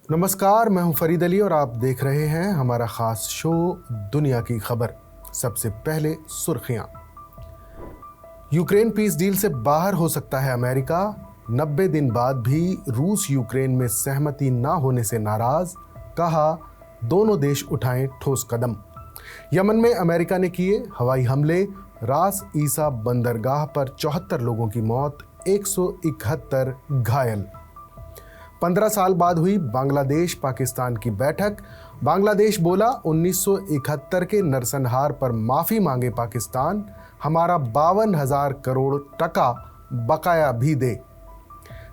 नमस्कार, मैं हूं फरीद अली और आप देख रहे हैं हमारा खास शो दुनिया की खबर। सबसे पहले सुर्खियां। यूक्रेन पीस डील से बाहर हो सकता है अमेरिका। 90 दिन बाद भी रूस यूक्रेन में सहमति ना होने से नाराज, कहा दोनों देश उठाएं ठोस कदम। यमन में अमेरिका ने किए हवाई हमले, रास ईसा बंदरगाह पर 74 लोगों की मौत, 171 घायल। 15 साल बाद हुई बांग्लादेश पाकिस्तान की बैठक। बांग्लादेश बोला 1971 के नरसंहार पर माफी मांगे पाकिस्तान, हमारा 52,000 करोड़ टका बकाया भी दे।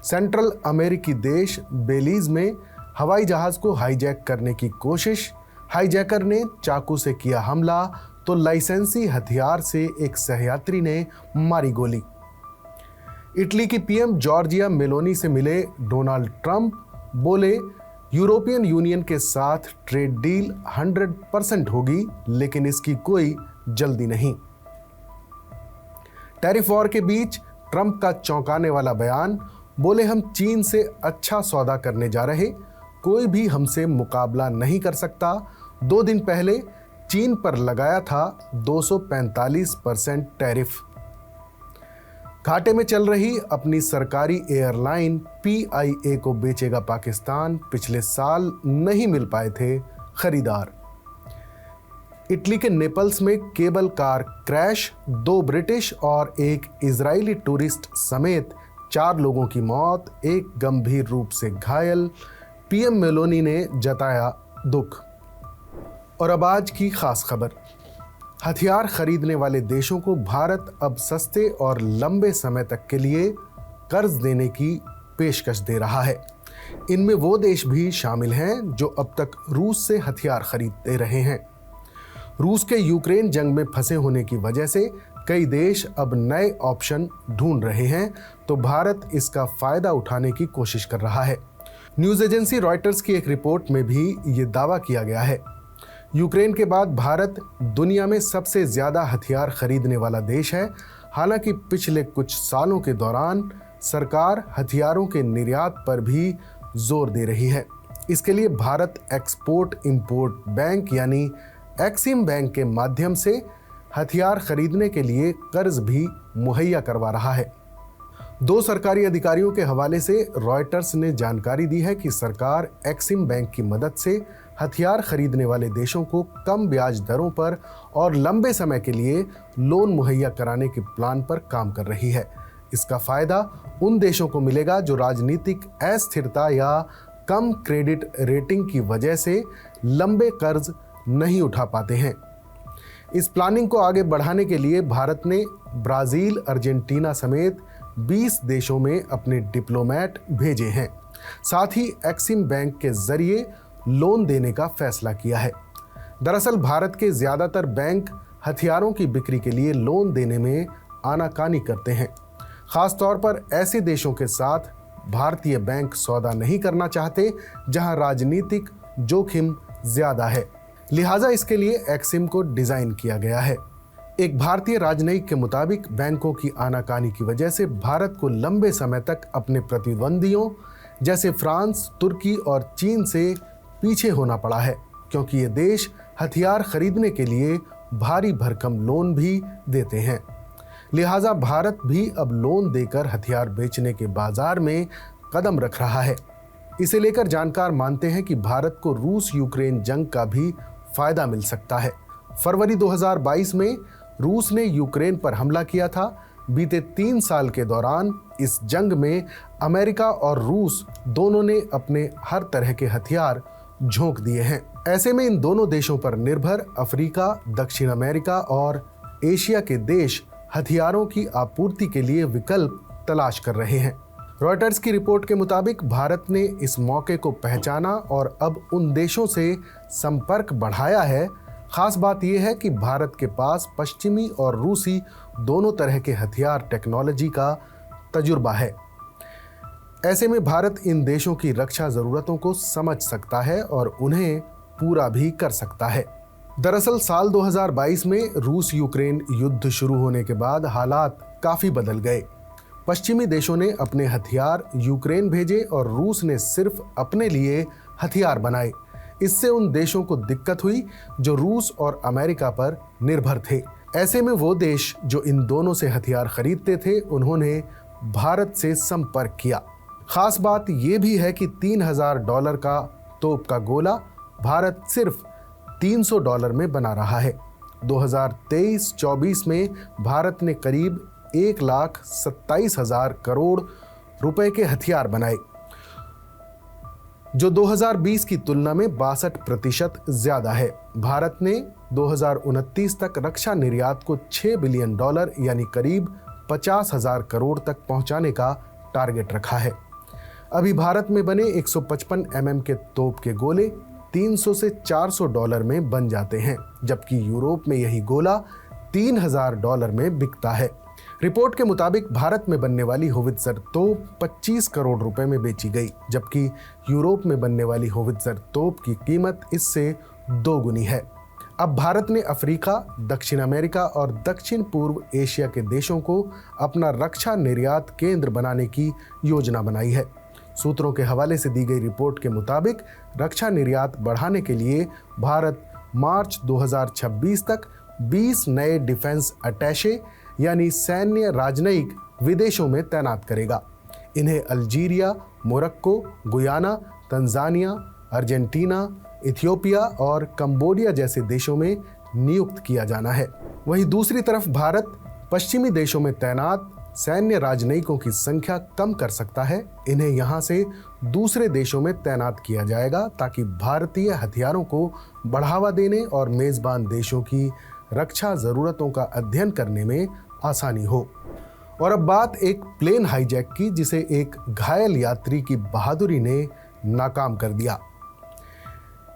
सेंट्रल अमेरिकी देश बेलीज में हवाई जहाज को हाईजैक करने की कोशिश, हाईजैकर ने चाकू से किया हमला तो लाइसेंसी हथियार से एक सहयात्री ने मारी गोली। इटली की पीएम जॉर्जिया मेलोनी से मिले डोनाल्ड ट्रंप, बोले यूरोपियन यूनियन के साथ ट्रेड डील 100% होगी, लेकिन इसकी कोई जल्दी नहीं। टैरिफ वॉर के बीच ट्रंप का चौंकाने वाला बयान, बोले हम चीन से अच्छा सौदा करने जा रहे, कोई भी हमसे मुकाबला नहीं कर सकता। 2 दिन पहले चीन पर लगाया था 245% टैरिफ। घाटे में चल रही अपनी सरकारी एयरलाइन PIA को बेचेगा पाकिस्तान, पिछले साल नहीं मिल पाए थे खरीदार। इटली के नेपल्स में केबल कार क्रैश, 2 ब्रिटिश और एक इजरायली टूरिस्ट समेत 4 लोगों की मौत, एक गंभीर रूप से घायल। पीएम मेलोनी ने जताया दुख। और अब आज की खास खबर। हथियार खरीदने वाले देशों को भारत अब सस्ते और लंबे समय तक के लिए कर्ज देने की पेशकश दे रहा है। इनमें वो देश भी शामिल हैं जो अब तक रूस से हथियार खरीदते रहे हैं। रूस के यूक्रेन जंग में फंसे होने की वजह से कई देश अब नए ऑप्शन ढूंढ रहे हैं, तो भारत इसका फायदा उठाने की कोशिश कर रहा है। न्यूज़ एजेंसी रॉयटर्स की एक रिपोर्ट में भी ये दावा किया गया है। यूक्रेन के बाद भारत दुनिया में सबसे ज़्यादा हथियार खरीदने वाला देश है। हालांकि पिछले कुछ सालों के दौरान सरकार हथियारों के निर्यात पर भी जोर दे रही है। इसके लिए भारत एक्सपोर्ट इंपोर्ट बैंक यानी एक्सिम बैंक के माध्यम से हथियार खरीदने के लिए कर्ज भी मुहैया करवा रहा है। 2 सरकारी अधिकारियों के हवाले से रॉयटर्स ने जानकारी दी है कि सरकार एक्सिम बैंक की मदद से हथियार खरीदने वाले देशों को कम ब्याज दरों पर और लंबे समय के लिए लोन मुहैया कराने के प्लान पर काम कर रही है। इसका फायदा उन देशों को मिलेगा जो राजनीतिक अस्थिरता या कम क्रेडिट रेटिंग की वजह से लंबे कर्ज नहीं उठा पाते हैं। इस प्लानिंग को आगे बढ़ाने के लिए भारत ने ब्राजील, अर्जेंटीना समेत 20 देशों में अपने डिप्लोमेट भेजे हैं। साथ ही एक्सिम बैंक के जरिए लोन देने का फैसला किया है। दरअसल भारत के ज्यादातर बैंक हथियारों की बिक्री के लिए लोन देने में आनाकानी करते हैं। खासतौर पर ऐसे देशों के साथ भारतीय बैंक सौदा नहीं करना चाहते जहां राजनीतिक जोखिम ज्यादा है, लिहाजा इसके लिए एक्सिम को डिजाइन किया गया है। एक भारतीय राजनयिक के मुताबिक बैंकों की आनाकानी की वजह से भारत को लंबे समय तक अपने प्रतिद्वंदियों जैसे फ्रांस, तुर्की और चीन से पीछे होना पड़ा है, क्योंकि ये देश हथियार खरीदने के लिए भारी भरकम लोन भी देते हैं। लिहाजा भारत भी अब लोन देकर हथियार बेचने के बाजार में कदम रख रहा है। इसे लेकर जानकार मानते हैं कि भारत को रूस यूक्रेन जंग का भी फायदा मिल सकता है। फरवरी 2022 में रूस ने यूक्रेन पर हमला किया था। बीते 3 साल के दौरान इस जंग में अमेरिका और रूस दोनों ने अपने हर तरह के हथियार झोंक दिए हैं। ऐसे में इन दोनों देशों पर निर्भर अफ्रीका, दक्षिण अमेरिका और एशिया के देश हथियारों की आपूर्ति के लिए विकल्प तलाश कर रहे हैं। रॉयटर्स की रिपोर्ट के मुताबिक भारत ने इस मौके को पहचाना और अब उन देशों से संपर्क बढ़ाया है। खास बात यह है कि भारत के पास पश्चिमी और रूसी दोनों तरह के हथियार टेक्नोलॉजी का तजुर्बा है। ऐसे में भारत इन देशों की रक्षा जरूरतों को समझ सकता है और उन्हें पूरा भी कर सकता है। दरअसल साल 2022 में रूस यूक्रेन युद्ध शुरू होने के बाद हालात काफी बदल गए। पश्चिमी देशों ने अपने हथियार यूक्रेन भेजे और रूस ने सिर्फ अपने लिए हथियार बनाए। इससे उन देशों को दिक्कत हुई जो रूस और अमेरिका पर निर्भर थे। ऐसे में वो देश जो इन दोनों से हथियार खरीदते थे, उन्होंने भारत से संपर्क किया। खास बात यह भी है कि $3000 का तोप का गोला भारत सिर्फ $300 में बना रहा है। 2023-24 में भारत ने करीब 1,27,000 करोड़ रुपए के हथियार बनाए, जो 2020 की तुलना में 62% ज्यादा है। भारत ने 2029 तक रक्षा निर्यात को $6 बिलियन यानी करीब 50,000 करोड़ तक पहुंचाने का टारगेट रखा है। अभी भारत में बने 155 mm के तोप के गोले $300 से $400 में बन जाते हैं, जबकि यूरोप में यही गोला $3000 में बिकता है। रिपोर्ट के मुताबिक भारत में बनने वाली होवित्जर तोप 25 करोड़ रुपए में बेची गई, जबकि यूरोप में बनने वाली होवित्जर तोप की कीमत इससे 2 गुनी है। अब भारत ने अफ्रीका, दक्षिण अमेरिका और दक्षिण पूर्व एशिया के देशों को अपना रक्षा निर्यात केंद्र बनाने की योजना बनाई है। सूत्रों के हवाले से दी गई रिपोर्ट के मुताबिक रक्षा निर्यात बढ़ाने के लिए भारत मार्च 2026 तक 20 नए डिफेंस अटैचे यानी सैन्य राजनयिक विदेशों में तैनात करेगा। इन्हें Algeria, Morocco, Guyana, Tanzania, Argentina, Ethiopia और कंबोडिया जैसे देशों में नियुक्त किया जाना है। वहीं दूसरी तरफ भारत पश्चिमी देशों में तैनात सैन्य राजनयिकों की संख्या कम कर सकता है। इन्हें यहां से दूसरे देशों में तैनात किया जाएगा ताकि भारतीय हथियारों को बढ़ावा देने और मेजबान देशों की रक्षा जरूरतों का अध्ययन करने में आसानी हो। और अब बात एक प्लेन हाईजैक की, जिसे एक घायल यात्री की बहादुरी ने नाकाम कर दिया।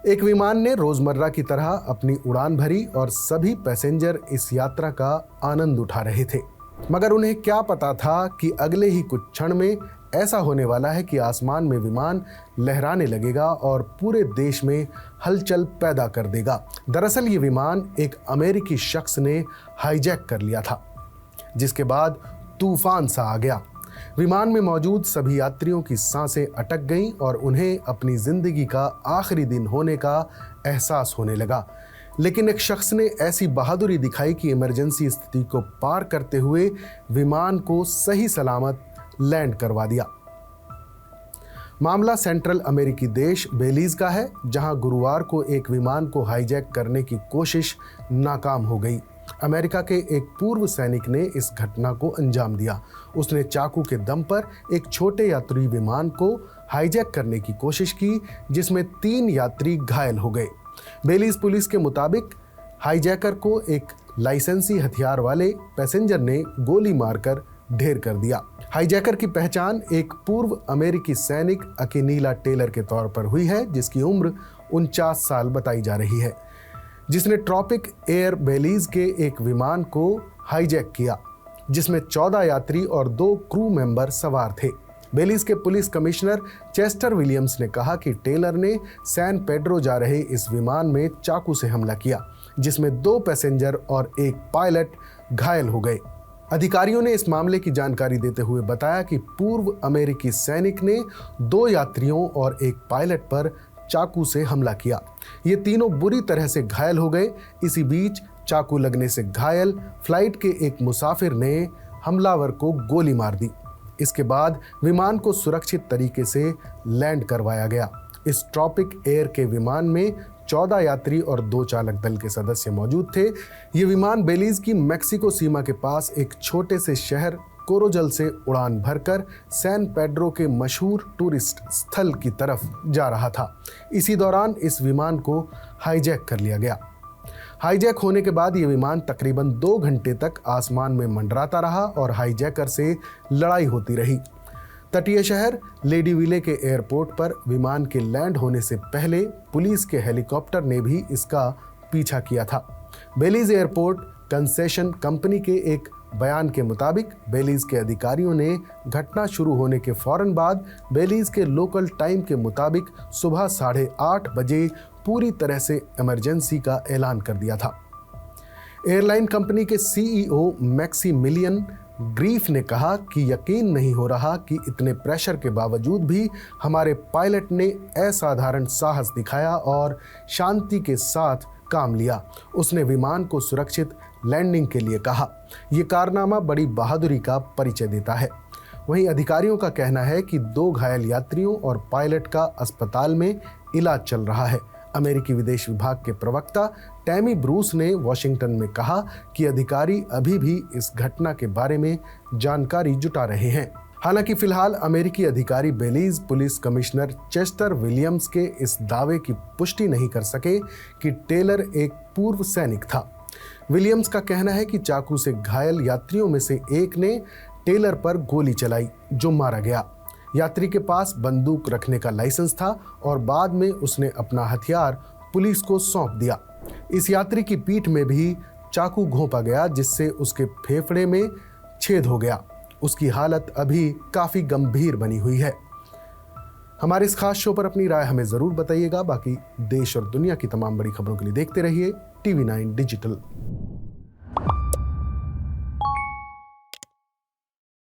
एक विमान ने रोजमर्रा की तरह अपनी उड़ान भरी और सभी पैसेंजर इस यात्रा का आनंद उठा रहे थे, मगर उन्हें क्या पता था कि अगले ही कुछ क्षण में ऐसा होने वाला है कि आसमान में विमान लहराने लगेगा और पूरे देश में हलचल पैदा कर देगा। दरअसल ये विमान एक अमेरिकी शख्स ने हाईजैक कर लिया था, जिसके बाद तूफान सा आ गया। विमान में मौजूद सभी यात्रियों की सांसें अटक गईं और उन्हें अपनी जिंदगी का आखिरी दिन होने का एहसास होने लगा। लेकिन एक शख्स ने ऐसी बहादुरी दिखाई कि इमरजेंसी स्थिति को पार करते हुए विमान को सही सलामत लैंड करवा दिया। मामला सेंट्रल अमेरिकी देश बेलीज का है, जहां गुरुवार को एक विमान को हाईजैक करने की कोशिश नाकाम हो गई। अमेरिका के एक पूर्व सैनिक ने इस घटना को अंजाम दिया। उसने चाकू के दम पर एक छोटे यात्री विमान को हाईजैक करने की कोशिश की, जिसमें 3 यात्री घायल हो गए। बेलीज पुलिस के मुताबिक हाईजैकर को एक लाइसेंसी हथियार वाले पैसेंजर ने गोली मारकर ढेर कर दिया। हाईजैकर की पहचान एक पूर्व अमेरिकी सैनिक अकीनीला टेलर के तौर पर हुई है, जिसकी उम्र 49 साल बताई जा रही है, जिसने ट्रॉपिक एयर बेलीज के एक विमान को हाईजैक किया, जिसमें 14 यात्री और 2 क्रू मेंबर सवार थे। बेलीज के पुलिस कमिश्नर चेस्टर विलियम्स ने कहा कि टेलर ने सैन पेड्रो जा रहे इस विमान में चाकू से हमला किया, जिसमें 2 पैसेंजर और 1 पायलट घायल हो गए। अधिकारियों ने इस मामले की जानकारी देते हुए बताया कि पूर्व अमेरिकी सैनिक ने 2 यात्रियों और 1 पायलट पर चाकू से हमला किया। ये तीनों बुरी तरह से घायल हो गए। इसी बीच चाकू लगने से घायल फ्लाइट के एक मुसाफिर ने हमलावर को गोली मार दी। इसके बाद विमान को सुरक्षित तरीके से लैंड करवाया गया। इस ट्रॉपिक एयर के विमान में 14 यात्री और 2 चालक दल के सदस्य मौजूद थे। ये विमान बेलीज की मेक्सिको सीमा के पास एक छोटे से शहर कोरोजल से उड़ान भरकर सैन पेड्रो के मशहूर टूरिस्ट स्थल की तरफ जा रहा था। इसी दौरान इस विमान को हाईजैक कर लिया गया। हाईजैक होने के बाद ये विमान तकरीबन 2 घंटे तक आसमान में मंडराता रहा और हाईजैकर से लड़ाई होती रही। तटीय शहर लेडीविले के एयरपोर्ट पर विमान के लैंड होने से पहले पुलिस के हेलीकॉप्टर ने भी इसका पीछा किया था। बेलीज एयरपोर्ट कंसेशन कंपनी के एक बयान के मुताबिक बेलीज के अधिकारियों ने घटना शुरू होने के फौरन बाद बेलीज के लोकल टाइम के मुताबिक सुबह 8:30 बजे पूरी तरह से इमरजेंसी का ऐलान कर दिया था। एयरलाइन कंपनी के सीईओ मैक्सिमिलियन ग्रीफ ने कहा कि यकीन नहीं हो रहा कि इतने प्रेशर के बावजूद भी हमारे पायलट ने असाधारण साहस दिखाया और शांति के साथ काम लिया। उसने विमान को सुरक्षित लैंडिंग के लिए कहा। यह कारनामा बड़ी बहादुरी का परिचय देता है। वहीं अधिकारियों का कहना है कि 2 घायल यात्रियों और पायलट का अस्पताल में इलाज चल रहा है। अमेरिकी विदेश विभाग के प्रवक्ता टैमी ब्रूस ने वॉशिंगटन में कहा कि अधिकारी अभी भी इस घटना के बारे में जानकारी जुटा रहे हैं। हालांकि फिलहाल अमेरिकी अधिकारी बेलीज पुलिस कमिश्नर चेस्टर विलियम्स के इस दावे की पुष्टि नहीं कर सके कि टेलर एक पूर्व सैनिक था। विलियम्स का कहना है कि चाकू से घायल यात्रियों में से एक ने टेलर पर गोली चलाई, जो मारा गया। यात्री के पास बंदूक रखने का लाइसेंस था और बाद में उसने अपना हथियार पुलिस को सौंप दिया। इस यात्री की पीठ में भी चाकू घोंपा गया, जिससे उसके फेफड़े में छेद हो गया। उसकी हालत अभी काफी गंभीर बनी हुई है। हमारे इस खास शो पर अपनी राय हमें जरूर बताइएगा। बाकी देश और दुनिया की तमाम बड़ी खबरों के लिए देखते रहिए TV9 डिजिटल।